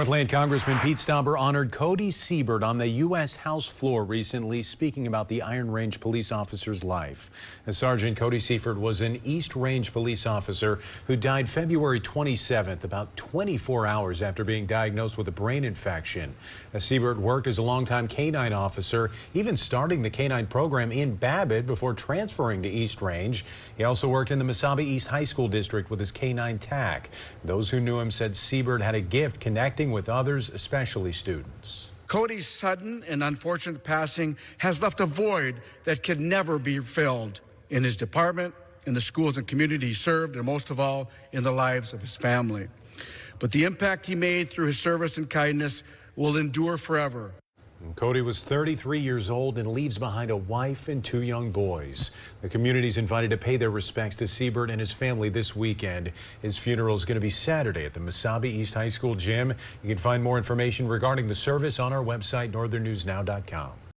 Northland Congressman Pete Stauber honored Cody Siebert on the U.S. House floor recently, speaking about the Iron Range police officer's life. Sergeant Cody Siebert was an East Range police officer who died February 27th, about 24 hours after being diagnosed with a brain infection. Siebert worked as a longtime K-9 officer, even starting the K-9 program in Babbitt before transferring to East Range. He also worked in the Mesabi East High School District with his K-9 TAC. Those who knew him said Siebert had a gift connecting with others, especially students. Cody's sudden and unfortunate passing has left a void that can never be filled in his department, in the schools and community he served, and most of all, in the lives of his family. But the impact he made through his service and kindness will endure forever. Cody was 33 years old and leaves behind a wife and 2 young boys. The community's invited to pay their respects to Siebert and his family this weekend. His funeral is going to be Saturday at the Mesabi East High School gym. You can find more information regarding the service on our website, northernnewsnow.com.